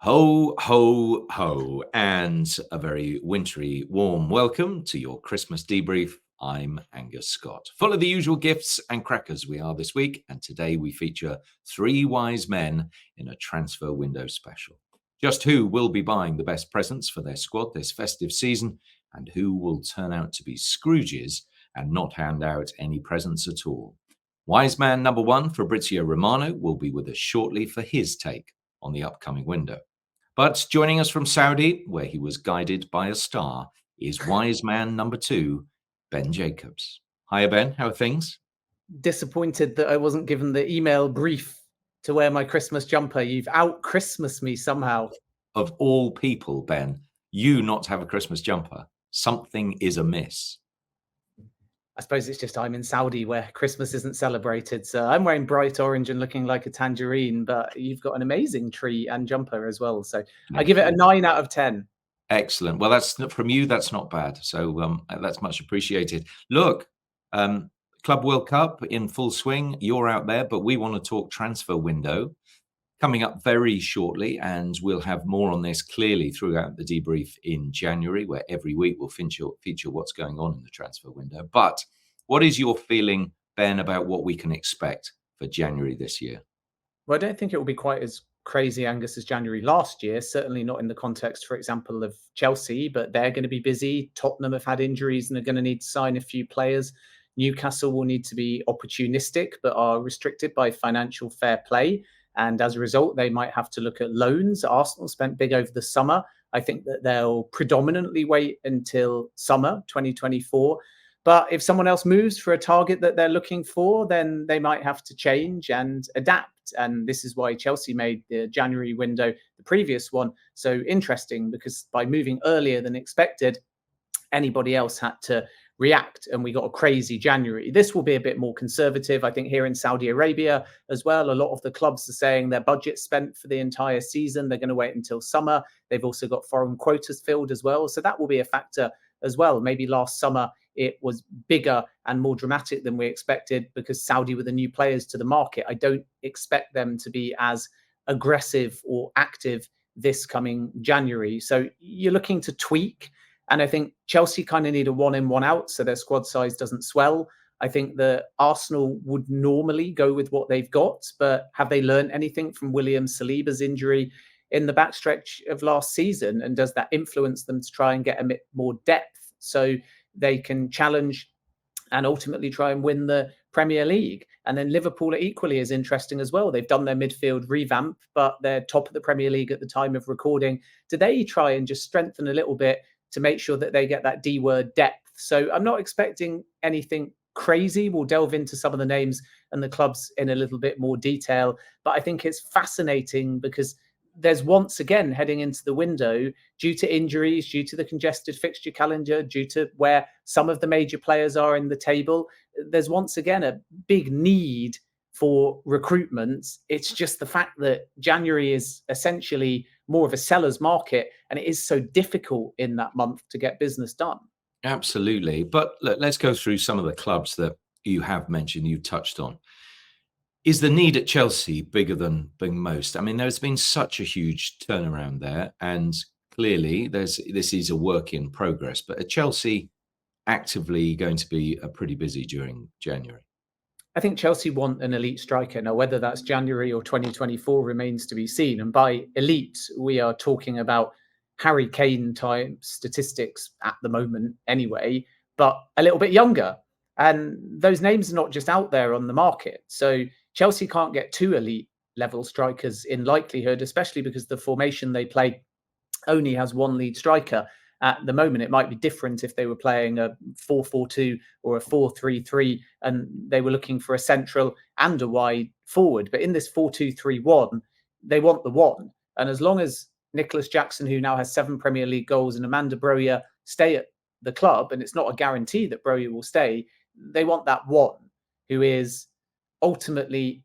Ho, ho, ho, and a very wintry, warm welcome to your Christmas debrief. I'm Angus Scott. Full of the usual gifts and crackers we are this week, and today we feature three wise men in a transfer window special. Just who will be buying the best presents for their squad this festive season, and who will turn out to be Scrooges and not hand out any presents at all. Wise man number one, Fabrizio Romano, will be with us shortly for his take on the upcoming window. But joining us from Saudi, where he was guided by a star, is wise man number two, Ben Jacobs. Hiya, Ben. How are things? Disappointed that I wasn't given the email brief to wear my Christmas jumper. You've out-Christmased me somehow. Of all people, Ben, you not have a Christmas jumper. Something is amiss. I suppose it's just I'm in Saudi where Christmas isn't celebrated. So I'm wearing bright orange and looking like a tangerine, but you've got an amazing tree and jumper as well. So I give it a 9 out of 10. Excellent. Well, that's from you. That's not bad. So that's much appreciated. Look, Club World Cup in full swing. You're out there, but we want to talk transfer window coming up very shortly, and we'll have more on this clearly throughout the debrief in January, where every week we'll feature what's going on in the transfer window. But what is your feeling, Ben, about what we can expect for January this year? Well, I don't think it will be quite as crazy, Angus, as January last year. Certainly not in the context, for example, of Chelsea, but they're going to be busy. Tottenham have had injuries and are going to need to sign a few players. Newcastle will need to be opportunistic, but are restricted by financial fair play. And as a result, they might have to look at loans. Arsenal spent big over the summer. I think that they'll predominantly wait until summer 2024. But if someone else moves for a target that they're looking for, then they might have to change and adapt. And this is why Chelsea made the January window, the previous one, so interesting, because by moving earlier than expected, anybody else had to react and we got a crazy January. This will be a bit more conservative. I think here in Saudi Arabia as well, a lot of the clubs are saying their budget spent for the entire season. They're going to wait until summer. They've also got foreign quotas filled as well. So that will be a factor as well. Maybe last summer it was bigger and more dramatic than we expected because Saudi were the new players to the market. I don't expect them to be as aggressive or active this coming January. So you're looking to tweak. And I think Chelsea kind of need a one in, one out, so their squad size doesn't swell. I think that Arsenal would normally go with what they've got, but have they learned anything from William Saliba's injury in the backstretch of last season? And does that influence them to try and get a bit more depth so they can challenge and ultimately try and win the Premier League? And then Liverpool are equally as interesting as well. They've done their midfield revamp, but they're top of the Premier League at the time of recording. Do they try and just strengthen a little bit to make sure that they get that D word depth? So I'm not expecting anything crazy. We'll delve into some of the names and the clubs in a little bit more detail. But I think it's fascinating because there's once again heading into the window, due to injuries, due to the congested fixture calendar, due to where some of the major players are in the table, there's once again a big need for recruitment. It's just the fact that January is essentially more of a seller's market, and it is so difficult in that month to get business done. Absolutely. But look, let's go through some of the clubs that you have mentioned, you touched on. Is the need at Chelsea bigger than most? I mean, there's been such a huge turnaround there, and clearly this is a work in progress. But at Chelsea, actively going to be pretty busy during January. I think Chelsea want an elite striker. Now, whether that's January or 2024 remains to be seen. And by elite, we are talking about Harry Kane type statistics at the moment anyway, but a little bit younger. And those names are not just out there on the market. So Chelsea can't get two elite level strikers in likelihood, especially because the formation they play only has one lead striker. At the moment, it might be different if they were playing a 4-4-2 or a 4-3-3 and they were looking for a central and a wide forward. But in this 4-2-3-1, they want the one. And as long as Nicholas Jackson, who now has 7 Premier League goals, and Amanda Broja stay at the club, and it's not a guarantee that Broja will stay, they want that one who is ultimately,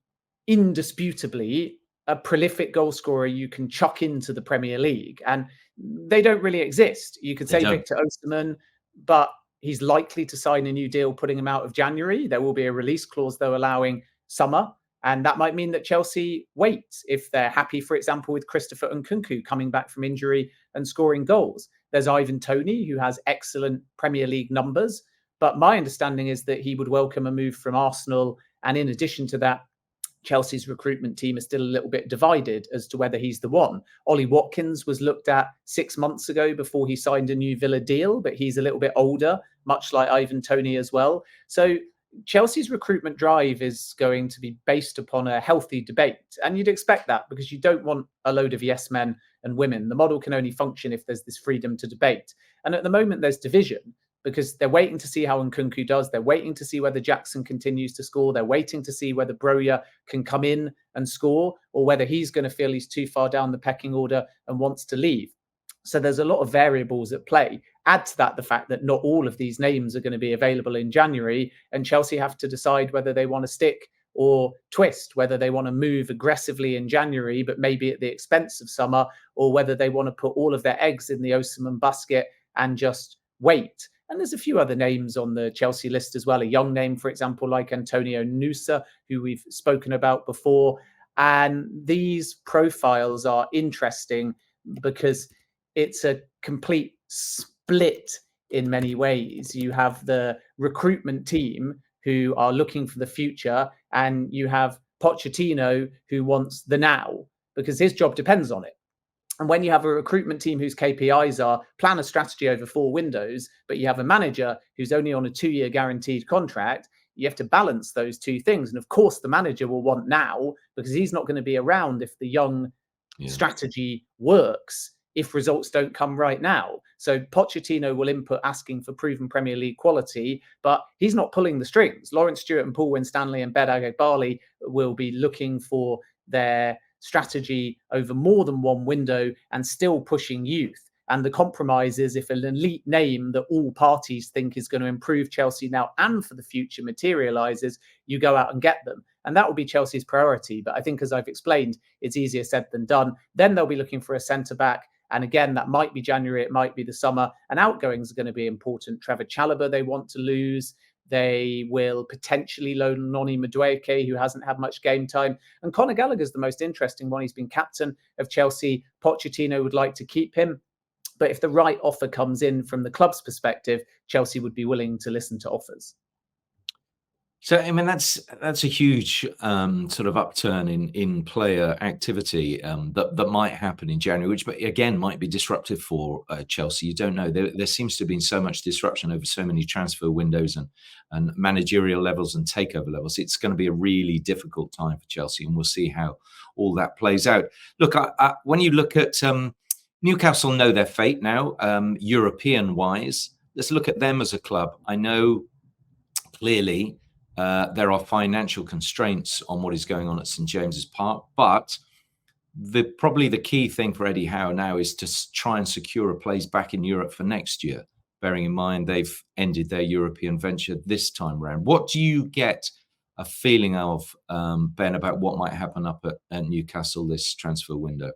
indisputably, a prolific goal scorer you can chuck into the Premier League. And they don't really exist. You could say Victor Osimhen, but he's likely to sign a new deal, putting him out of January. There will be a release clause, though, allowing summer. And that might mean that Chelsea wait if they're happy, for example, with Christopher Nkunku coming back from injury and scoring goals. There's Ivan Toney, who has excellent Premier League numbers. But my understanding is that he would welcome a move from Arsenal. And in addition to that, Chelsea's recruitment team is still a little bit divided as to whether he's the one. Ollie Watkins was looked at 6 months ago before he signed a new Villa deal, but he's a little bit older, much like Ivan Toney as well. So Chelsea's recruitment drive is going to be based upon a healthy debate. And you'd expect that because you don't want a load of yes men and women. The model can only function if there's this freedom to debate. And at the moment, there's division because they're waiting to see how Nkunku does. They're waiting to see whether Jackson continues to score. They're waiting to see whether Broja can come in and score or whether he's going to feel he's too far down the pecking order and wants to leave. So there's a lot of variables at play. Add to that the fact that not all of these names are going to be available in January, and Chelsea have to decide whether they want to stick or twist, whether they want to move aggressively in January, but maybe at the expense of summer, or whether they want to put all of their eggs in the Osan basket and just wait. And there's a few other names on the Chelsea list as well. A young name, for example, like Antonio Nusa, who we've spoken about before. And these profiles are interesting because it's a complete split in many ways. You have the recruitment team who are looking for the future, and you have Pochettino who wants the now because his job depends on it. And when you have a recruitment team whose KPIs are plan a strategy over 4 windows, but you have a manager who's only on a 2-year guaranteed contract, you have to balance those two things. And of course, the manager will want now because he's not going to be around if the young strategy works, if results don't come right now. So Pochettino will input asking for proven Premier League quality, but he's not pulling the strings. Lawrence Stewart and Paul Winstanley and Bedag Egbali will be looking for their strategy over more than one window and still pushing youth. And the compromise is if an elite name that all parties think is going to improve Chelsea now and for the future materialises, you go out and get them. And that will be Chelsea's priority. But I think, as I've explained, it's easier said than done. Then they'll be looking for a centre-back. And again, that might be January, it might be the summer. And outgoings are going to be important. Trevor Chalobah, they want to lose. They will potentially loan Noni Madueke, who hasn't had much game time. And Conor Gallagher is the most interesting one. He's been captain of Chelsea. Pochettino would like to keep him. But if the right offer comes in from the club's perspective, Chelsea would be willing to listen to offers. So, I mean, that's a huge sort of upturn in player activity that might happen in January, which again might be disruptive for Chelsea. You don't know. There seems to have been so much disruption over so many transfer windows and managerial levels and takeover levels. It's going to be a really difficult time for Chelsea, and we'll see how all that plays out. Look, when you look at Newcastle, know their fate now, European-wise. Let's look at them as a club. I know clearly there are financial constraints on what is going on at St James's Park, but probably the key thing for Eddie Howe now is to try and secure a place back in Europe for next year, bearing in mind they've ended their European venture this time round. What do you get a feeling of, Ben, about what might happen up at Newcastle this transfer window?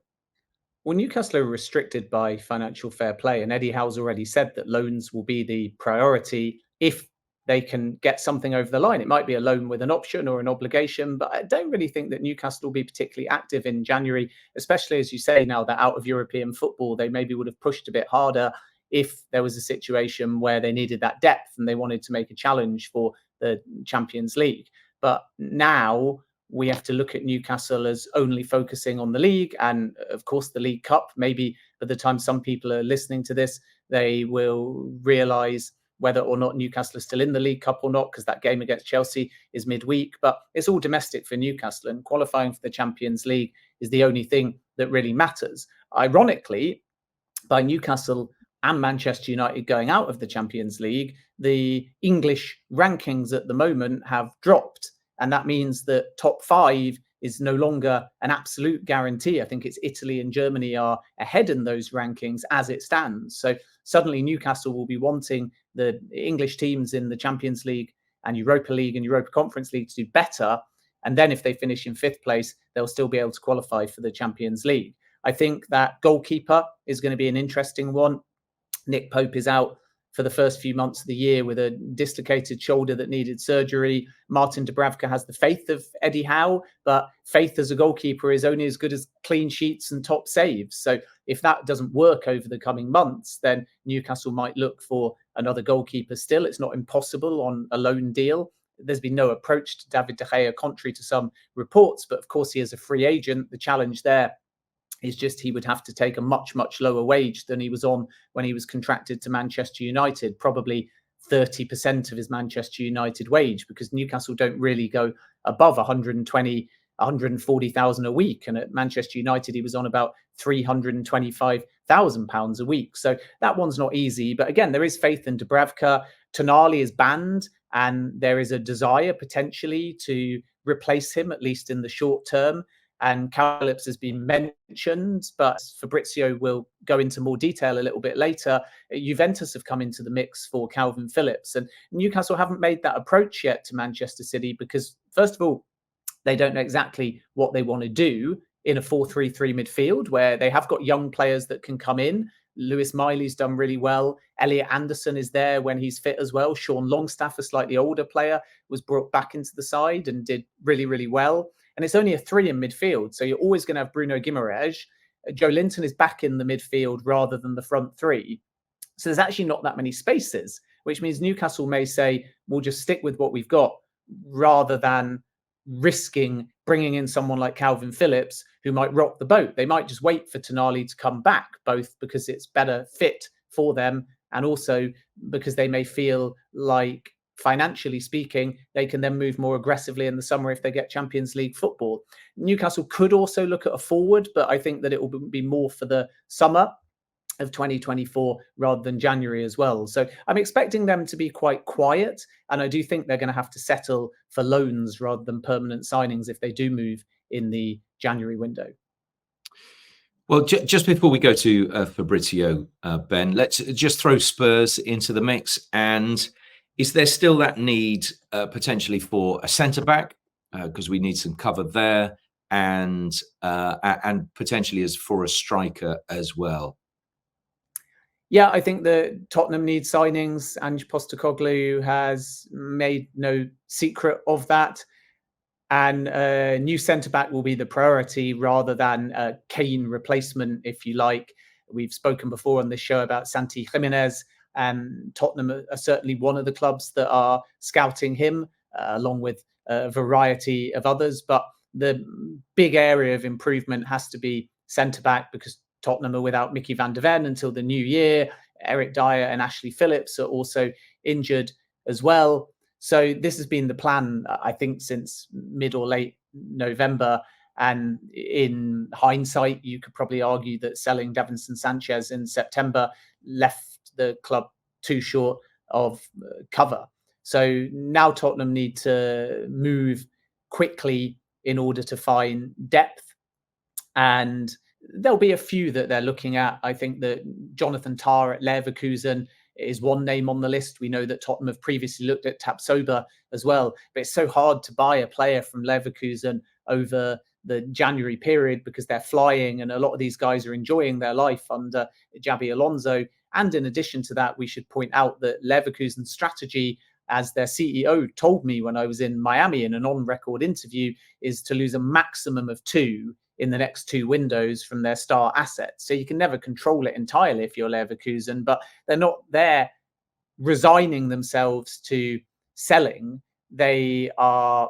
Well, Newcastle are restricted by financial fair play, and Eddie Howe's already said that loans will be the priority if they can get something over the line. It might be a loan with an option or an obligation, but I don't really think that Newcastle will be particularly active in January, especially as you say now that out of European football, they maybe would have pushed a bit harder if there was a situation where they needed that depth and they wanted to make a challenge for the Champions League. But now we have to look at Newcastle as only focusing on the league and, of course, the League Cup. Maybe by the time some people are listening to this, they will realise whether or not Newcastle is still in the League Cup or not, because that game against Chelsea is midweek. But it's all domestic for Newcastle, and qualifying for the Champions League is the only thing that really matters. Ironically, by Newcastle and Manchester United going out of the Champions League, the English rankings at the moment have dropped. And that means that top 5 is no longer an absolute guarantee. I think it's Italy and Germany are ahead in those rankings as it stands. So suddenly Newcastle will be wanting the English teams in the Champions League and Europa League and Europa Conference League to do better. And then if they finish in 5th place, they'll still be able to qualify for the Champions League. I think that goalkeeper is going to be an interesting one. Nick Pope is out for the first few months of the year with a dislocated shoulder that needed surgery. Martin Dubravka has the faith of Eddie Howe, but faith as a goalkeeper is only as good as clean sheets and top saves. So if that doesn't work over the coming months, then Newcastle might look for another goalkeeper still. It's not impossible on a loan deal. There's been no approach to David De Gea, contrary to some reports, but of course he is a free agent. The challenge there is just he would have to take a much, much lower wage than he was on when he was contracted to Manchester United, probably 30% of his Manchester United wage, because Newcastle don't really go above 120, 140,000 a week. And at Manchester United, he was on about £325,000 a week. So that one's not easy. But again, there is faith in Dubravka. Tonali is banned, and there is a desire potentially to replace him, at least in the short term. And Calin Phillips has been mentioned, but Fabrizio will go into more detail a little bit later. Juventus have come into the mix for Calvin Phillips, and Newcastle haven't made that approach yet to Manchester City because, first of all, they don't know exactly what they want to do in a 4-3-3 midfield where they have got young players that can come in. Lewis Miley's done really well. Elliot Anderson is there when he's fit as well. Sean Longstaff, a slightly older player, was brought back into the side and did really, really well. And it's only a 3 in midfield. So you're always going to have Bruno Guimaraes. Joe Linton is back in the midfield rather than the front 3. So there's actually not that many spaces, which means Newcastle may say, we'll just stick with what we've got rather than risking bringing in someone like Calvin Phillips who might rock the boat. They might just wait for Tonali to come back, both because it's better fit for them and also because they may feel like, financially speaking, they can then move more aggressively in the summer if they get Champions League football. Newcastle could also look at a forward, but I think that it will be more for the summer of 2024 rather than January as well. So I'm expecting them to be quite quiet, and I do think they're going to have to settle for loans rather than permanent signings if they do move in the January window. Well, just before we go to Fabrizio, Ben, let's just throw Spurs into the mix. And is there still that need potentially for a centre-back? Because we need some cover there, and potentially as for a striker as well. Yeah, I think that Tottenham needs signings. Ange Postecoglou has made no secret of that. And a new centre-back will be the priority rather than a Kane replacement, if you like. We've spoken before on this show about Santi Jimenez, and Tottenham are certainly one of the clubs that are scouting him, along with a variety of others. But the big area of improvement has to be centre-back, because Tottenham are without Mickey van der Ven until the new year. Eric Dyer and Ashley Phillips are also injured as well. So this has been the plan, I think, since mid or late November. And in hindsight, you could probably argue that selling Jadon Sanchez in September left the club too short of cover. So now Tottenham need to move quickly in order to find depth. And there'll be a few that they're looking at. I think that Jonathan Tah at Leverkusen is one name on the list. We know that Tottenham have previously looked at Tapsoba as well, but it's so hard to buy a player from Leverkusen over the January period because they're flying, and a lot of these guys are enjoying their life under Xabi Alonso. And in addition to that, we should point out that Leverkusen's strategy, as their CEO told me when I was in Miami in an on-record interview, is to lose a maximum of 2 in the next 2 windows from their star assets. So you can never control it entirely if you're Leverkusen, but they're not there resigning themselves to selling. They are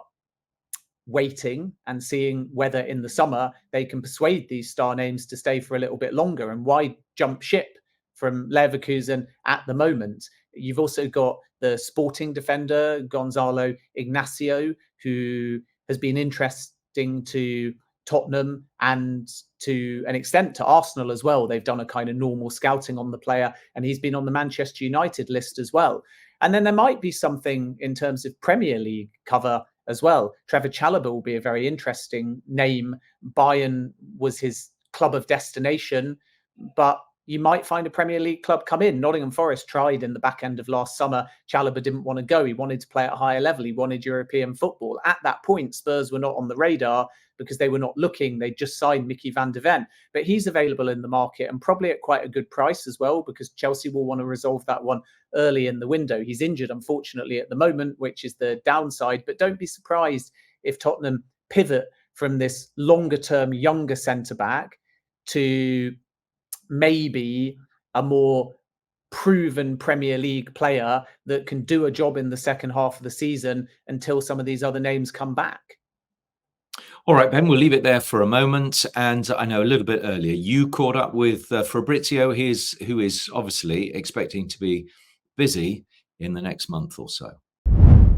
waiting and seeing whether in the summer they can persuade these star names to stay for a little bit longer. And why jump ship from Leverkusen at the moment? You've also got the Sporting defender, Gonzalo Ignacio, who has been interesting to Tottenham and to an extent to Arsenal as well. They've done a kind of normal scouting on the player, and he's been on the Manchester United list as well. And then there might be something in terms of Premier League cover as well. Trevor Chalobah will be a very interesting name. Bayern was his club of destination, but you might find a Premier League club come in. Nottingham Forest tried in the back end of last summer. Chalobah didn't want to go. He wanted to play at a higher level. He wanted European football. At that point, Spurs were not on the radar because they were not looking. They just signed Mickey van de Ven. But he's available in the market and probably at quite a good price as well, because Chelsea will want to resolve that one early in the window. He's injured, unfortunately, at the moment, which is the downside. But don't be surprised if Tottenham pivot from this longer-term, younger centre-back to maybe a more proven Premier League player that can do a job in the second half of the season until some of these other names come back. All right, Ben, we'll leave it there for a moment. And I know a little bit earlier, you caught up with Fabrizio, who is obviously expecting to be busy in the next month or so.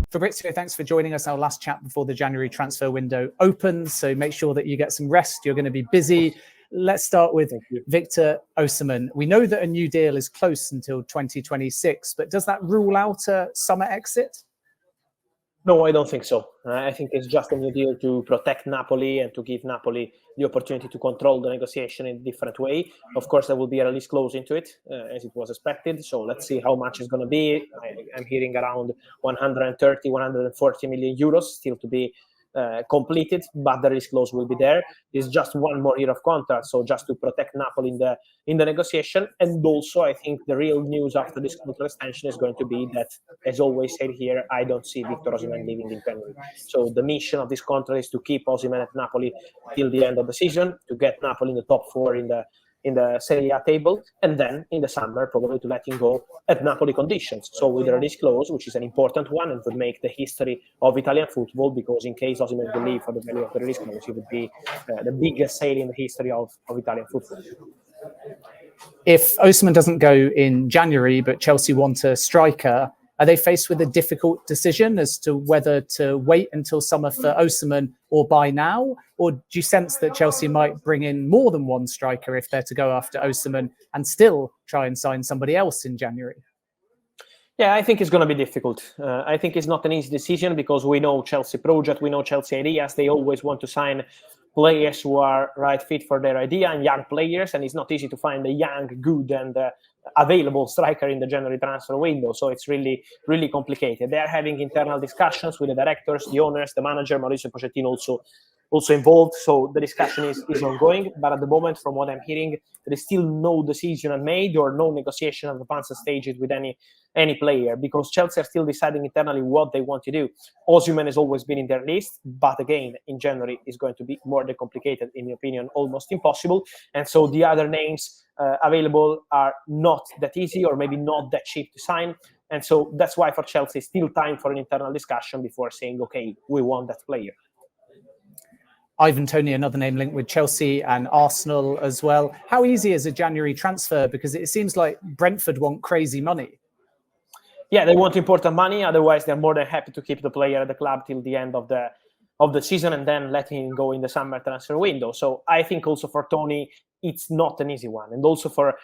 Fabrizio, thanks for joining us. Our last chat before the January transfer window opens. So make sure that you get some rest. You're going to be busy. Let's start with Victor Osimhen. We know that a new deal is close until 2026, but does that rule out a summer exit? No, I don't think so. I think it's just a new deal to protect Napoli and to give Napoli the opportunity to control the negotiation in a different way. Of course, there will be a release clause into it, as it was expected. So let's see how much it's going to be. I'm hearing around 130, 140 million euros still to be completed, but the release clause will be there. It's just one more year of contract, so just to protect Napoli in the negotiation. And also, I think the real news after this contract extension is going to be that, as always said here, I don't see Victor Osimhen leaving in January. So the mission of this contract is to keep Osimhen at Napoli till the end of the season, to get Napoli in the top four in the Serie A table, and then in the summer probably to let him go at Napoli conditions. So with the release clause, which is an important one and would make the history of Italian football, because in case Osimhen will leave for the value of the release clause, it would be the biggest sale in the history of Italian football. If Osimhen doesn't go in January, but Chelsea want a striker, are they faced with a difficult decision as to whether to wait until summer for Osimhen or buy now? Or do you sense that Chelsea might bring in more than one striker if they're to go after Osimhen and still try and sign somebody else in January? Yeah, I think it's going to be difficult. I think it's not an easy decision because we know Chelsea project, we know Chelsea ideas. They always want to sign players who are right fit for their idea and young players, and it's not easy to find a young, good and available striker in the January transfer window. So it's really, really complicated. They are having internal discussions with the directors, the owners, the manager, Mauricio Pochettino also involved. So the discussion is ongoing. But at the moment, from what I'm hearing, there is still no decision made or no negotiation at advanced stages with any player, because Chelsea are still deciding internally what they want to do. Osimhen has always been in their list, but again, in January is going to be more than complicated, in my opinion, almost impossible. And so the other names available are not that easy or maybe not that cheap to sign. And so that's why for Chelsea, it's still time for an internal discussion before saying, okay, we want that player. Ivan Toney, another name linked with Chelsea and Arsenal as well. How easy is a January transfer? Because it seems like Brentford want crazy money. Yeah, they want important money. Otherwise, they're more than happy to keep the player at the club till the end of the season and then let him go in the summer transfer window. So I think also for Toney, it's not an easy one. And also for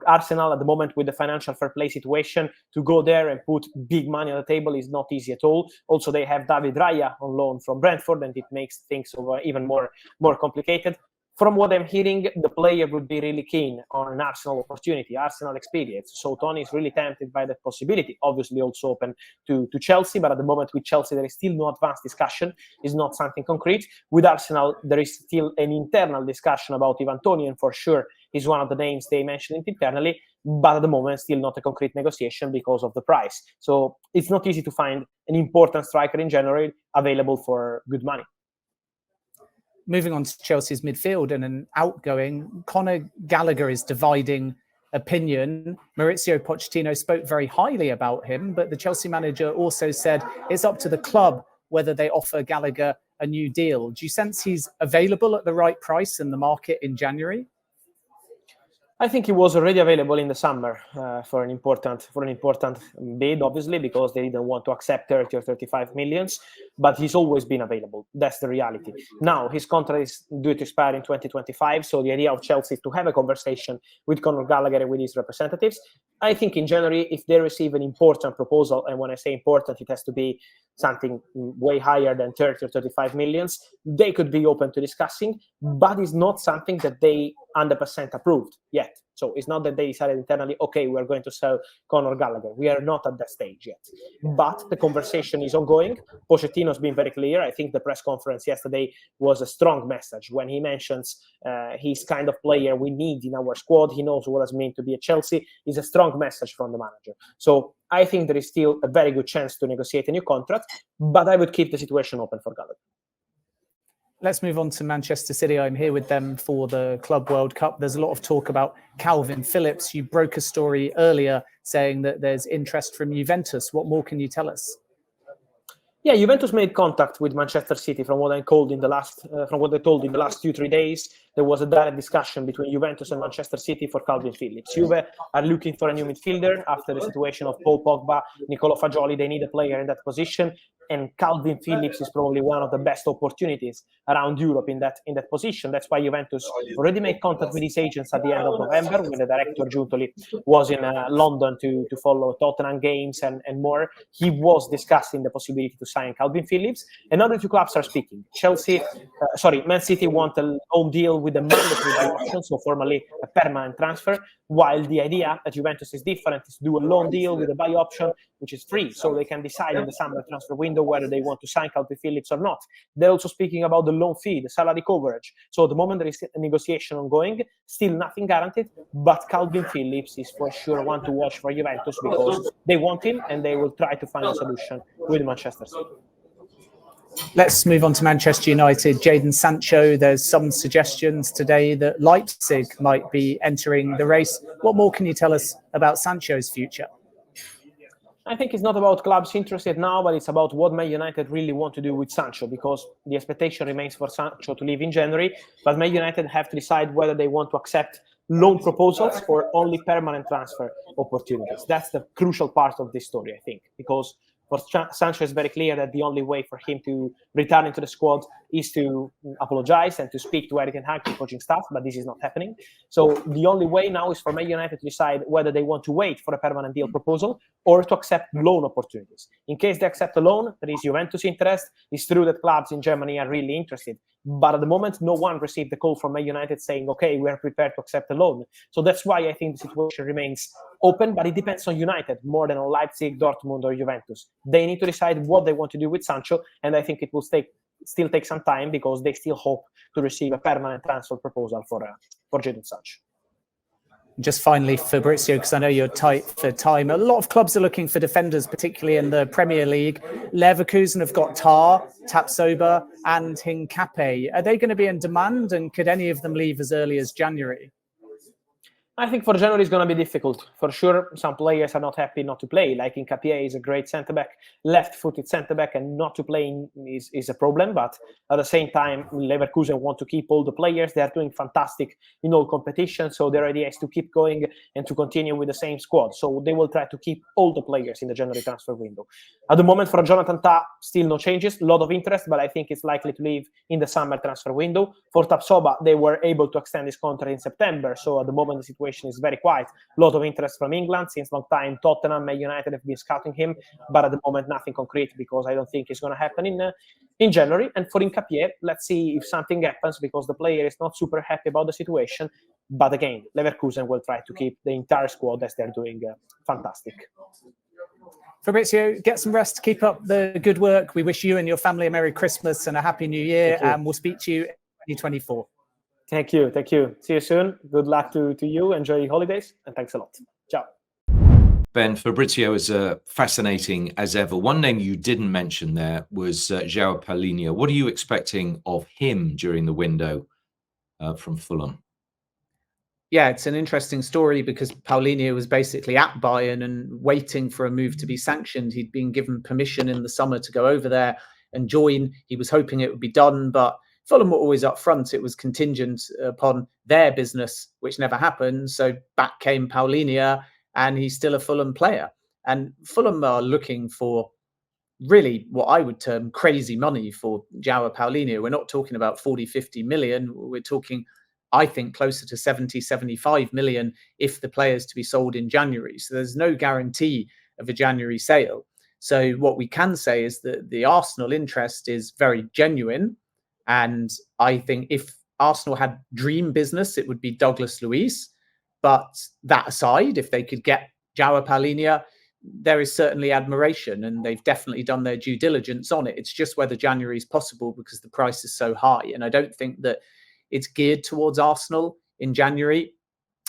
Arsenal at the moment with the financial fair play situation, to go there and put big money on the table is not easy at all. Also, they have David Raya on loan from Brentford, and it makes things even more complicated. From what I'm hearing, the player would be really keen on an Arsenal opportunity, Arsenal experience. So Toney is really tempted by that possibility. Obviously also open to Chelsea, but at the moment with Chelsea, there is still no advanced discussion. It's not something concrete. With Arsenal, there is still an internal discussion about Ivan Toney, and for sure is one of the names they mentioned internally, but at the moment, still not a concrete negotiation because of the price. So it's not easy to find an important striker in January available for good money. Moving on to Chelsea's midfield and an outgoing, Conor Gallagher is dividing opinion. Mauricio Pochettino spoke very highly about him, but the Chelsea manager also said it's up to the club whether they offer Gallagher a new deal. Do you sense he's available at the right price in the market in January? I think he was already available in the summer for an important bid, obviously, because they didn't want to accept 30 or 35 millions, but he's always been available. That's the reality. Now, his contract is due to expire in 2025, so the idea of Chelsea is to have a conversation with Conor Gallagher and with his representatives. I think in January, if they receive an important proposal, and when I say important, it has to be something way higher than 30 or 35 millions, they could be open to discussing, but it's not something that they 100% approved yet. So it's not that they decided internally, okay, we're going to sell Conor Gallagher. We are not at that stage yet. But the conversation is ongoing. Pochettino's been very clear. I think the press conference yesterday was a strong message when he mentions he's kind of player we need in our squad. He knows what it means to be at Chelsea. It's a strong message from the manager. So I think there is still a very good chance to negotiate a new contract, but I would keep the situation open for Gallagher. Let's move on to Manchester City. I'm here with them for the Club World Cup. There's a lot of talk about Calvin Phillips. You broke a story earlier saying that there's interest from Juventus. What more can you tell us? Yeah, Juventus made contact with Manchester City. From what I told in the last 2-3 days, there was a direct discussion between Juventus and Manchester City for Calvin Phillips. Juve are looking for a new midfielder after the situation of Paul Pogba, Nicolo Fagioli. They need a player in that position, and Calvin Phillips is probably one of the best opportunities around Europe in that position. That's why Juventus already made contact with his agents at the end of November, when the director Giuntoli was in London to follow Tottenham games and more. He was discussing the possibility to sign Calvin Phillips, and now the two clubs are speaking. Man City want a home deal with a mandatory buy option, so formally a permanent transfer, while the idea at Juventus is different, is to do a loan deal with a buy option, which is free, so they can decide in the summer transfer window whether they want to sign Calvin Phillips or not. They're also speaking about the loan fee, the salary coverage. So at the moment there is a negotiation ongoing, still nothing guaranteed, but Calvin Phillips is for sure one to watch for Juventus because they want him and they will try to find a solution with Manchester City. Let's move on to Manchester United. Jadon Sancho, there's some suggestions today that Leipzig might be entering the race. What more can you tell us about Sancho's future? I think it's not about clubs interested now, but it's about what Man United really want to do with Sancho, because the expectation remains for Sancho to leave in January, but Man United have to decide whether they want to accept loan proposals or only permanent transfer opportunities. That's the crucial part of this story, I think, because for Sancho, it's very clear that the only way for him to return into the squad is to apologize and to speak to Erik ten Hag, the coaching staff, but this is not happening. So the only way now is for Man United to decide whether they want to wait for a permanent deal proposal or to accept loan opportunities. In case they accept a loan, there is Juventus interest. It's true that clubs in Germany are really interested, but at the moment, no one received the call from Man United saying, okay, we are prepared to accept a loan. So that's why I think the situation remains open, but it depends on United more than on Leipzig, Dortmund, or Juventus. They need to decide what they want to do with Sancho, and I think it will still take some time because they still hope to receive a permanent transfer proposal for Jadon Sancho. Just finally, Fabrizio, because I know you're tight for time. A lot of clubs are looking for defenders, particularly in the Premier League. Leverkusen have got Tar, Tapsoba, and Hincapié. Are they going to be in demand, and could any of them leave as early as January? I think for January it's going to be difficult. For sure, some players are not happy not to play. Like Hincapié is a great centre-back, left-footed centre-back, and not to play is a problem. But at the same time, Leverkusen want to keep all the players. They are doing fantastic in all competitions. So their idea is to keep going and to continue with the same squad. So they will try to keep all the players in the January transfer window. At the moment, for Jonathan Tah, still no changes. A lot of interest, but I think it's likely to leave in the summer transfer window. For Tapsoba, they were able to extend his contract in September. So at the moment, the situation is very quiet. A lot of interest from England since long time. Tottenham, Man United have been scouting him, but at the moment nothing concrete because I don't think it's going to happen in January. And for Hincapié, let's see if something happens because the player is not super happy about the situation. But again, Leverkusen will try to keep the entire squad as they're doing fantastic. Fabrizio, get some rest, keep up the good work. We wish you and your family a Merry Christmas and a Happy New Year, and we'll speak to you in 2024. Thank you. See you soon. Good luck to you. Enjoy your holidays, and thanks a lot. Ciao. Ben, Fabrizio is fascinating as ever. One name you didn't mention there was João Paulinho. What are you expecting of him during the window from Fulham? Yeah, it's an interesting story because Paulinho was basically at Bayern and waiting for a move to be sanctioned. He'd been given permission in the summer to go over there and join. He was hoping it would be done, but Fulham were always up front. It was contingent upon their business, which never happened. So back came Paulinho, and he's still a Fulham player. And Fulham are looking for really what I would term crazy money for João Paulinho. We're not talking about 40, 50 million. We're talking, I think, closer to 70, 75 million if the player's to be sold in January. So there's no guarantee of a January sale. So what we can say is that the Arsenal interest is very genuine. And I think if Arsenal had dream business, it would be Douglas Luiz. But that aside, if they could get João Palhinha, there is certainly admiration, and they've definitely done their due diligence on it. It's just whether January is possible because the price is so high. And I don't think that it's geared towards Arsenal in January,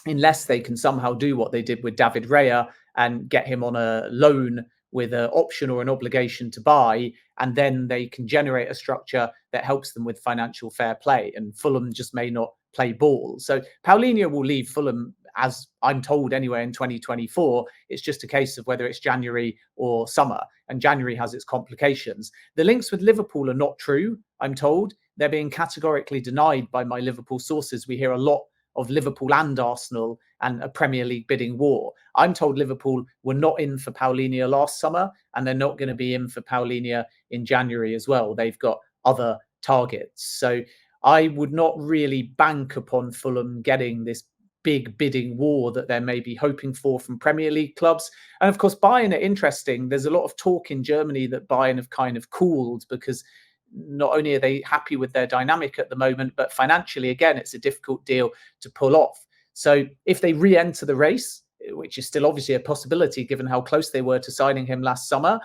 unless they can somehow do what they did with David Raya and get him on a loan with an option or an obligation to buy, and then they can generate a structure that helps them with financial fair play. And Fulham just may not play ball. So Paulinho will leave Fulham, as I'm told anyway, in 2024. It's just a case of whether it's January or summer, and January has its complications. The links with Liverpool are not true, I'm told. They're being categorically denied by my Liverpool sources. We hear a lot of Liverpool and Arsenal and a Premier League bidding war. I'm told Liverpool were not in for Paulinho last summer, and they're not going to be in for Paulinho in January as well. They've got other targets. So I would not really bank upon Fulham getting this big bidding war that they're maybe hoping for from Premier League clubs. And of course, Bayern are interesting. There's a lot of talk in Germany that Bayern have kind of cooled because not only are they happy with their dynamic at the moment, but financially, again, it's a difficult deal to pull off. So if they re-enter the race, which is still obviously a possibility given how close they were to signing him last summer,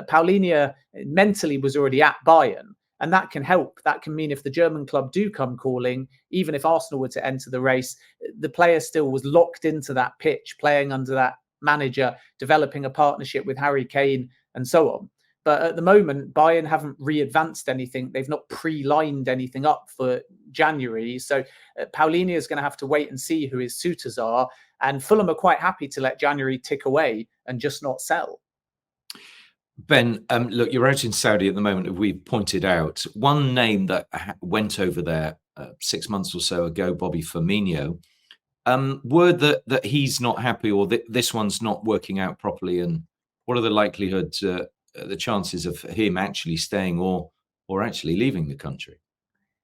Paulinho mentally was already at Bayern. And that can help. That can mean if the German club do come calling, even if Arsenal were to enter the race, the player still was locked into that pitch, playing under that manager, developing a partnership with Harry Kane and so on. But at the moment, Bayern haven't re-advanced anything. They've not pre-lined anything up for January. So Paulinho is going to have to wait and see who his suitors are. And Fulham are quite happy to let January tick away and just not sell. Ben, look, you're out in Saudi at the moment. We've pointed out one name that went over there 6 months or so ago, Bobby Firmino. Word that he's not happy, or this one's not working out properly. And what are the likelihoods, the chances of him actually staying or actually leaving the country?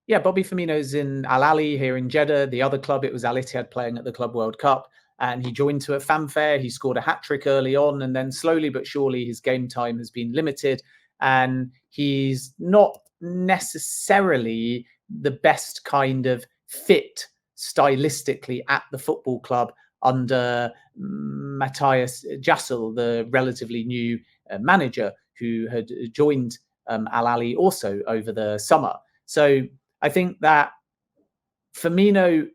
Yeah, Bobby Firmino's in Al Ahly here in Jeddah. The other club, it was Al Ittihad playing at the Club World Cup. And he joined to a fanfare. He scored a hat-trick early on, and then slowly but surely his game time has been limited. And he's not necessarily the best kind of fit stylistically at the football club under Matthias Jassel, the relatively new manager who had joined Al Ahly also over the summer. So I think that Firmino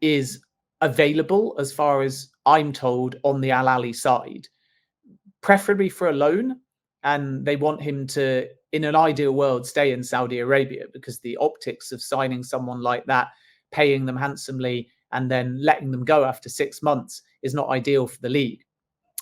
is available, as far as I'm told, on the Al Ahly side, preferably for a loan. And they want him to, in an ideal world, stay in Saudi Arabia, because the optics of signing someone like that, paying them handsomely, and then letting them go after 6 months is not ideal for the league.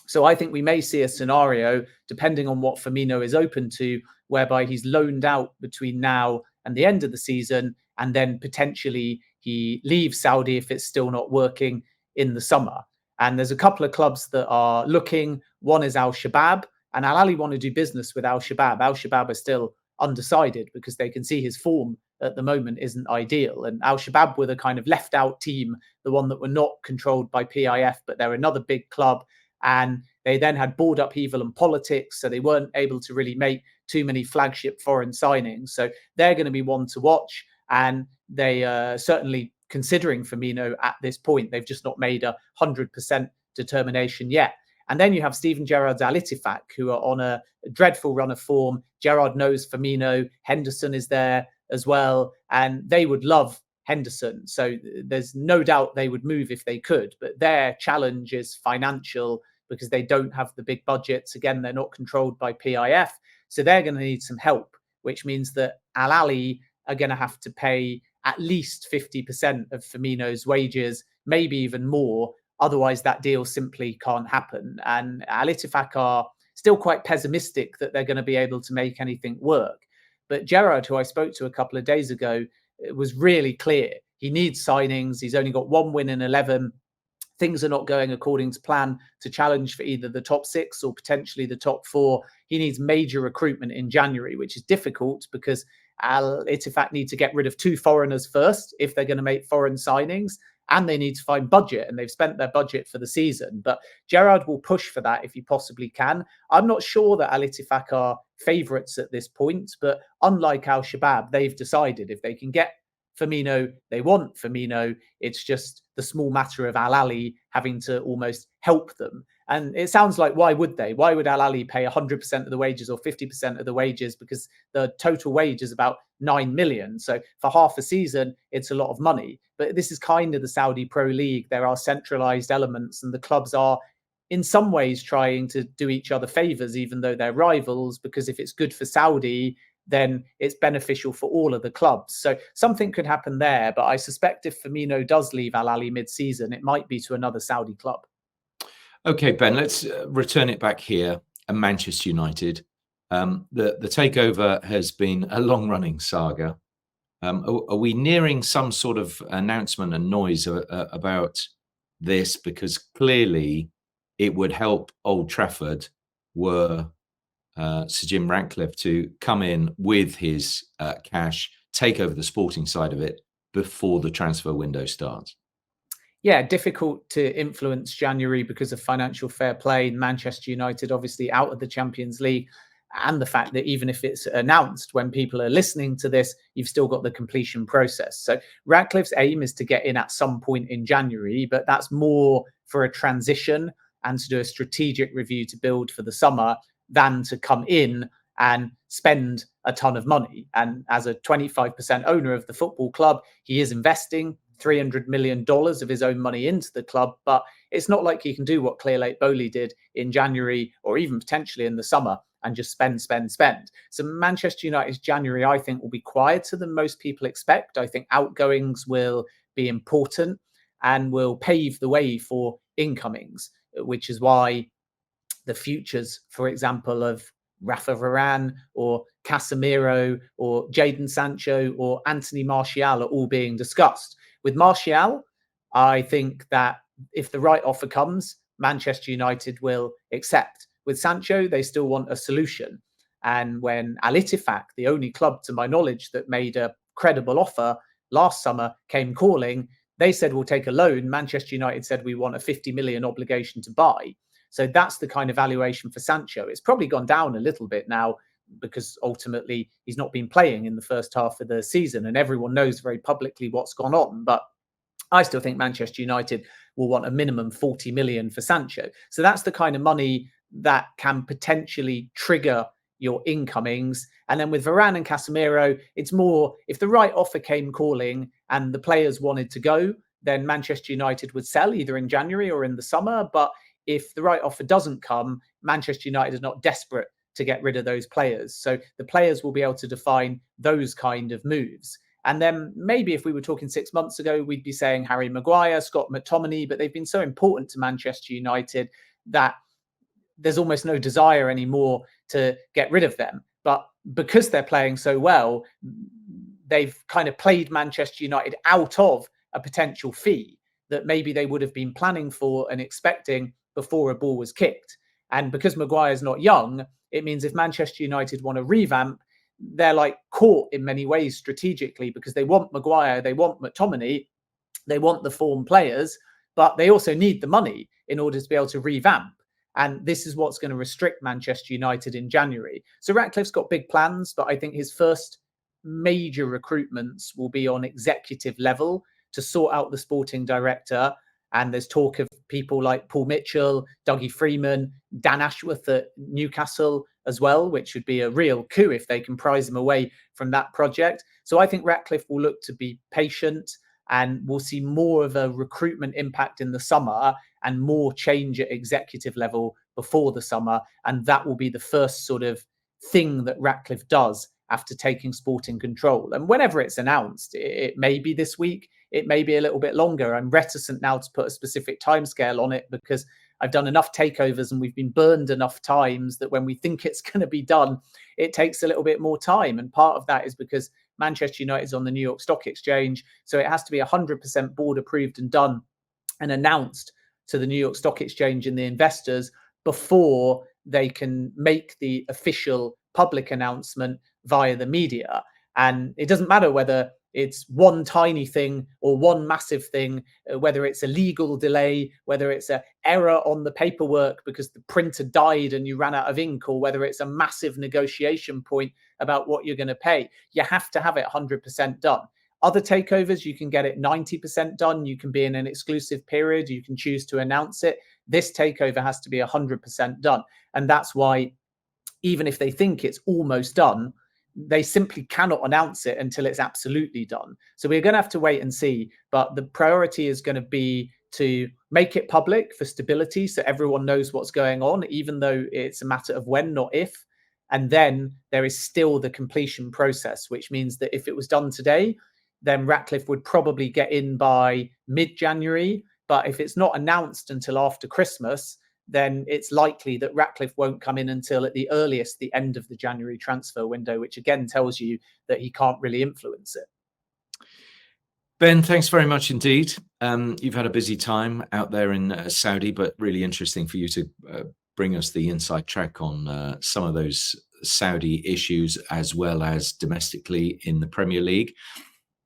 So I think we may see a scenario, depending on what Firmino is open to, whereby he's loaned out between now and the end of the season, and then potentially he leaves Saudi if it's still not working in the summer. And there's a couple of clubs that are looking. One is Al Shabab, and Al Ahly want to do business with Al Shabab. Al Shabab are still undecided because they can see his form at the moment isn't ideal. And Al Shabab were the kind of left out team, the one that were not controlled by PIF, but they're another big club. And they then had board upheaval and politics, so they weren't able to really make too many flagship foreign signings. So they're going to be one to watch. And they are certainly considering Firmino at this point. They've just not made 100% determination yet. And then you have Steven Gerrard's Al Ittihad, who are on a dreadful run of form. Gerrard knows Firmino. Henderson is there as well. And they would love Henderson. So there's no doubt they would move if they could. But their challenge is financial, because they don't have the big budgets. Again, they're not controlled by PIF. So they're going to need some help, which means that Al Ahly are going to have to pay at least 50% of Firmino's wages, maybe even more. Otherwise, that deal simply can't happen. And Al Ittihad are still quite pessimistic that they're going to be able to make anything work. But Gerrard, who I spoke to a couple of days ago, was really clear. He needs signings. He's only got 1 win in 11. Things are not going according to plan to challenge for either the top 6 or potentially the top 4. He needs major recruitment in January, which is difficult because Al Ittihad need to get rid of 2 foreigners first if they're going to make foreign signings, and they need to find budget, and they've spent their budget for the season. But Gerrard will push for that if he possibly can. I'm not sure that Al Ittihad are favourites at this point, but unlike Al Shabab, they've decided if they can get Firmino. They want Firmino. It's just the small matter of Al Ahly having to almost help them. And it sounds like, why would they? Why would Al Ahly pay 100% of the wages or 50% of the wages? Because the total wage is about 9 million. So for half a season, it's a lot of money. But this is kind of the Saudi Pro League. There are centralized elements, and the clubs are in some ways trying to do each other favors, even though they're rivals, because if it's good for Saudi, then it's beneficial for all of the clubs. So something could happen there. But I suspect if Firmino does leave Al Ahly mid-season, it might be to another Saudi club. Okay, Ben, let's return it back here at Manchester United. The takeover has been a long-running saga. Are we nearing some sort of announcement and noise about this? Because clearly it would help Old Trafford were Sir Jim Ratcliffe to come in with his cash, take over the sporting side of it before the transfer window starts. Yeah, difficult to influence January because of financial fair play. Manchester United obviously out of the Champions League, and the fact that even if it's announced when people are listening to this, you've still got the completion process. So Ratcliffe's aim is to get in at some point in January, but that's more for a transition and to do a strategic review to build for the summer than to come in and spend a ton of money. And as a 25% owner of the football club, he is investing $300 million of his own money into the club, but it's not like he can do what Clear Lake Bowley did in January or even potentially in the summer and just spend. So Manchester United's January, I think, will be quieter than most people expect. I think outgoings will be important and will pave the way for incomings, which is why the futures, for example, of Rafa Varane or Casemiro or Jadon Sancho or Anthony Martial are all being discussed. With Martial, I think that if the right offer comes, Manchester United will accept. With Sancho, they still want a solution. And when Al Ittifaq, the only club to my knowledge that made a credible offer last summer, came calling, they said, we'll take a loan. Manchester United said, we want a 50 million obligation to buy. So that's the kind of valuation for Sancho. It's probably gone down a little bit now because ultimately he's not been playing in the first half of the season and everyone knows very publicly what's gone on. But I still think Manchester United will want a minimum 40 million for Sancho. So that's the kind of money that can potentially trigger your incomings. And then with Varane and Casemiro, it's more if the right offer came calling and the players wanted to go, then Manchester United would sell either in January or in the summer. But if the right offer doesn't come, Manchester United is not desperate to get rid of those players. So the players will be able to define those kind of moves. And then maybe if we were talking 6 months ago, we'd be saying Harry Maguire, Scott McTominay, but they've been so important to Manchester United that there's almost no desire anymore to get rid of them. But because they're playing so well, they've kind of played Manchester United out of a potential fee that maybe they would have been planning for and expecting before a ball was kicked. And because Maguire's not young, it means if Manchester United want to revamp, they're like caught in many ways strategically because they want Maguire, they want McTominay, they want the form players, but they also need the money in order to be able to revamp. And this is what's going to restrict Manchester United in January. So Ratcliffe's got big plans, but I think his first major recruitments will be on executive level to sort out the sporting director. And there's talk of people like Paul Mitchell, Dougie Freeman, Dan Ashworth at Newcastle as well, which would be a real coup if they can prize him away from that project. So I think Ratcliffe will look to be patient and we'll see more of a recruitment impact in the summer and more change at executive level before the summer. And that will be the first sort of thing that Ratcliffe does after taking sporting control. And whenever it's announced, it may be this week, it may be a little bit longer. I'm reticent now to put a specific timescale on it because I've done enough takeovers and we've been burned enough times that when we think it's going to be done, it takes a little bit more time. And part of that is because Manchester United is on the New York Stock Exchange. So it has to be 100% board approved and done and announced to the New York Stock Exchange and the investors before they can make the official public announcement via the media. And it doesn't matter whether it's one tiny thing or one massive thing, whether it's a legal delay, whether it's an error on the paperwork because the printer died and you ran out of ink, or whether it's a massive negotiation point about what you're going to pay. You have to have it 100% done. Other takeovers, you can get it 90% done. You can be in an exclusive period. You can choose to announce it. This takeover has to be 100% done. And that's why, even if they think it's almost done, they simply cannot announce it until it's absolutely done. So we're going to have to wait and see. But the priority is going to be to make it public for stability, so everyone knows what's going on, even though it's a matter of when, not if. And then there is still the completion process, which means that if it was done today, then Ratcliffe would probably get in by mid-January. But if it's not announced until after Christmas, then it's likely that Ratcliffe won't come in until at the earliest, the end of the January transfer window, which again tells you that he can't really influence it. Ben, thanks very much indeed. You've had a busy time out there in Saudi, but really interesting for you to bring us the inside track on some of those Saudi issues, as well as domestically in the Premier League.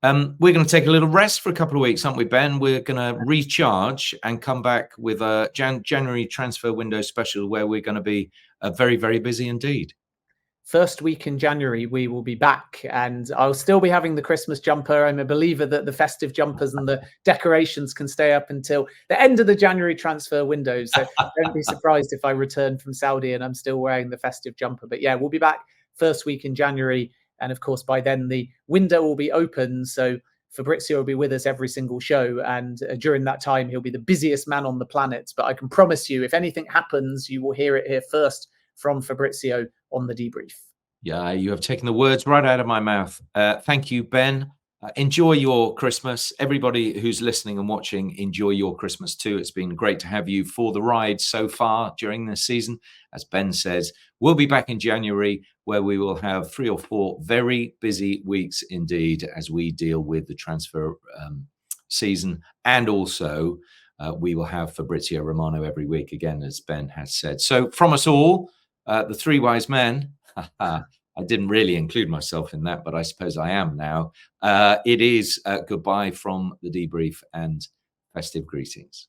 We're going to take a little rest for a couple of weeks, aren't we, Ben? We're going to recharge and come back with a January transfer window special where we're going to be very, very busy indeed. First week in January, we will be back, and I'll still be having the Christmas jumper. I'm a believer that the festive jumpers and the decorations can stay up until the end of the January transfer window. So don't be surprised if I return from Saudi and I'm still wearing the festive jumper. But yeah, we'll be back first week in January. And of course, by then the window will be open. So Fabrizio will be with us every single show. And during that time, he'll be the busiest man on the planet. But I can promise you, if anything happens, you will hear it here first from Fabrizio on the debrief. Yeah, you have taken the words right out of my mouth. Thank you, Ben. Enjoy your Christmas. Everybody who's listening and watching, enjoy your Christmas too. It's been great to have you for the ride so far during this season. As Ben says, we'll be back in January, where we will have 3 or 4 very busy weeks indeed as we deal with the transfer season. And also we will have Fabrizio Romano every week again, as Ben has said. So from us all, the 3 wise men, I didn't really include myself in that, but I suppose I am now. It is goodbye from the debrief and festive greetings.